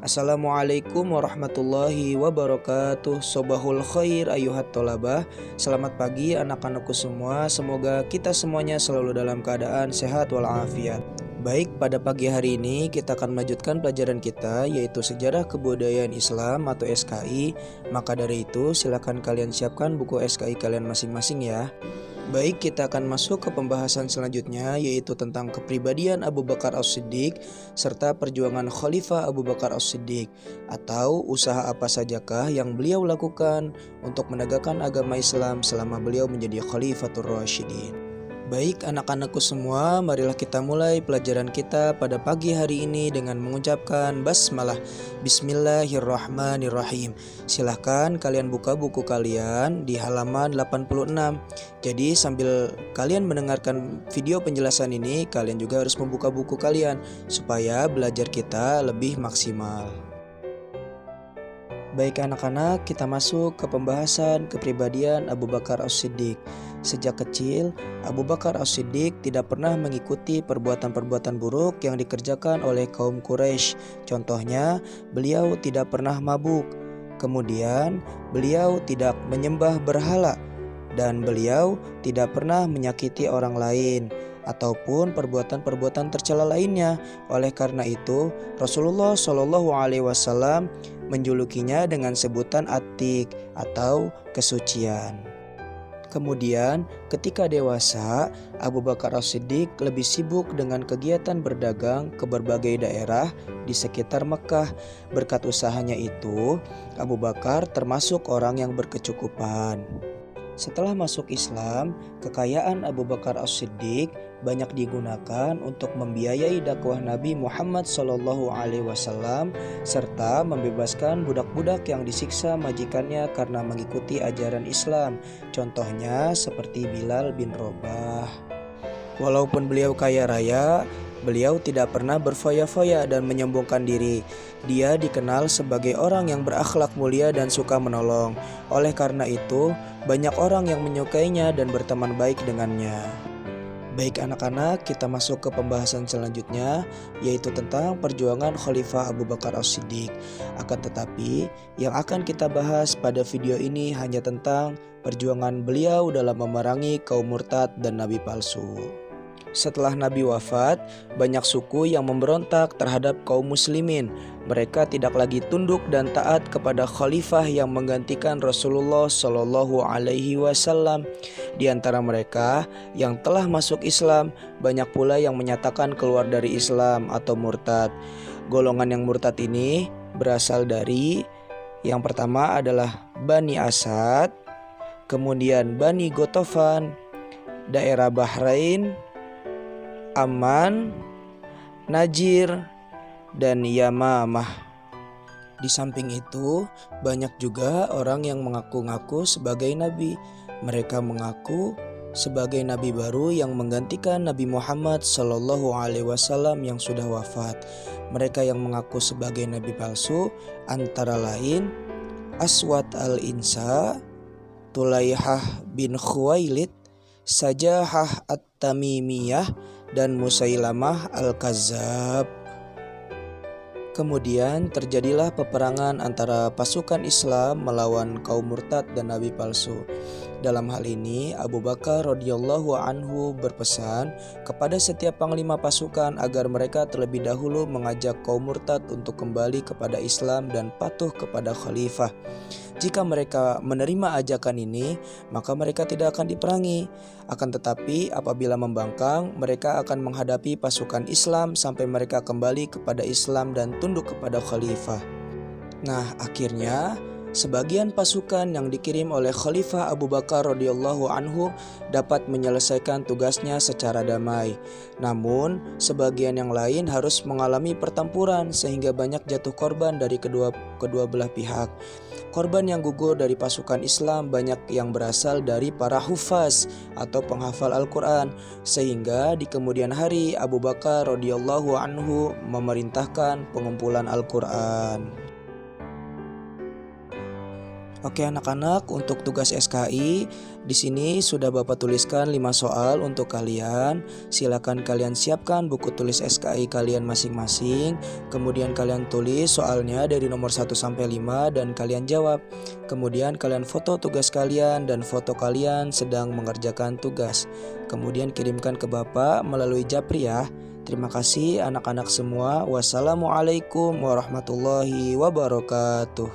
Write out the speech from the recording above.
Assalamualaikum warahmatullahi wabarakatuh. Sobahul khair ayuhat tolabah. Selamat pagi anak-anakku semua. Semoga kita semuanya selalu dalam keadaan sehat walafiat. Baik, pada pagi hari ini kita akan melanjutkan pelajaran kita, yaitu Sejarah Kebudayaan Islam atau SKI. Maka dari itu silakan kalian siapkan buku SKI kalian masing-masing ya. Baik, kita akan masuk ke pembahasan selanjutnya, yaitu tentang kepribadian Abu Bakar As-Siddiq serta perjuangan Khalifah Abu Bakar As-Siddiq, atau usaha apa sajakah yang beliau lakukan untuk menegakkan agama Islam selama beliau menjadi Khalifatur Rasyidin. Baik anak-anakku semua, marilah kita mulai pelajaran kita pada pagi hari ini dengan mengucapkan basmalah. Bismillahirrahmanirrahim. Silahkan kalian buka buku kalian di halaman 86. Jadi sambil kalian mendengarkan video penjelasan ini, kalian juga harus membuka buku kalian supaya belajar kita lebih maksimal. Baik anak-anak, kita masuk ke pembahasan kepribadian Abu Bakar As-Siddiq. Sejak kecil, Abu Bakar As-Siddiq tidak pernah mengikuti perbuatan-perbuatan buruk yang dikerjakan oleh kaum Quraisy. Contohnya, beliau tidak pernah mabuk. Kemudian, beliau tidak menyembah berhala. Dan beliau tidak pernah menyakiti orang lain ataupun perbuatan-perbuatan tercela lainnya. Oleh karena itu, Rasulullah Shallallahu Alaihi Wasallam menjulukinya dengan sebutan Atik atau kesucian. Kemudian ketika dewasa, Abu Bakar As-Siddiq lebih sibuk dengan kegiatan berdagang ke berbagai daerah di sekitar Mekah. Berkat usahanya itu, Abu Bakar termasuk orang yang berkecukupan. Setelah masuk Islam, kekayaan Abu Bakar As-Siddiq banyak digunakan untuk membiayai dakwah Nabi Muhammad SAW serta membebaskan budak-budak yang disiksa majikannya karena mengikuti ajaran Islam. Contohnya seperti Bilal bin Rabah. Walaupun beliau kaya raya, beliau tidak pernah berfoya-foya dan menyombongkan diri. Dia dikenal sebagai orang yang berakhlak mulia dan suka menolong. Oleh karena itu, banyak orang yang menyukainya dan berteman baik dengannya. Baik anak-anak, kita masuk ke pembahasan selanjutnya, yaitu tentang perjuangan Khalifah Abu Bakar As-Siddiq. Akan tetapi, yang akan kita bahas pada video ini hanya tentang perjuangan beliau dalam memerangi kaum murtad dan nabi palsu. Setelah Nabi wafat, banyak suku yang memberontak terhadap kaum muslimin. Mereka tidak lagi tunduk dan taat kepada khalifah yang menggantikan Rasulullah Shallallahu Alaihi Wasallam. Di antara mereka yang telah masuk Islam, banyak pula yang menyatakan keluar dari Islam atau murtad. Golongan yang murtad ini berasal dari yang pertama adalah Bani Asad, kemudian Bani Gotofan, daerah Bahrain, Aman, Najir, dan Yamamah. Di samping itu, banyak juga orang yang mengaku-ngaku sebagai nabi. Mereka mengaku sebagai nabi baru yang menggantikan Nabi Muhammad SAW yang sudah wafat. Mereka yang mengaku sebagai nabi palsu antara lain Aswad al-Insa, Tulaihah bin Khuwailid, Sajahah at-Tamimiyah, dan Musailamah al-Kazzab. Kemudian terjadilah peperangan antara pasukan Islam melawan kaum murtad dan nabi palsu. Dalam hal ini Abu Bakar radhiyallahu anhu berpesan kepada setiap panglima pasukan agar mereka terlebih dahulu mengajak kaum murtad untuk kembali kepada Islam dan patuh kepada khalifah. Jika mereka menerima ajakan ini, maka mereka tidak akan diperangi. Akan tetapi apabila membangkang, mereka akan menghadapi pasukan Islam sampai mereka kembali kepada Islam dan tunduk kepada khalifah. Nah, akhirnya sebagian pasukan yang dikirim oleh Khalifah Abu Bakar radhiyallahu anhu dapat menyelesaikan tugasnya secara damai. Namun, sebagian yang lain harus mengalami pertempuran sehingga banyak jatuh korban dari kedua belah pihak. Korban yang gugur dari pasukan Islam banyak yang berasal dari para hufaz atau penghafal Al-Quran, sehingga di kemudian hari Abu Bakar radhiyallahu anhu memerintahkan pengumpulan Al-Quran. Oke anak-anak, untuk tugas SKI di sini sudah Bapak tuliskan 5 soal untuk kalian. Silakan kalian siapkan buku tulis SKI kalian masing-masing. Kemudian kalian tulis soalnya dari nomor 1 sampai 5 dan kalian jawab. Kemudian kalian foto tugas kalian dan foto kalian sedang mengerjakan tugas. Kemudian kirimkan ke Bapak melalui Japri ya. Terima kasih anak-anak semua. Wassalamualaikum warahmatullahi wabarakatuh.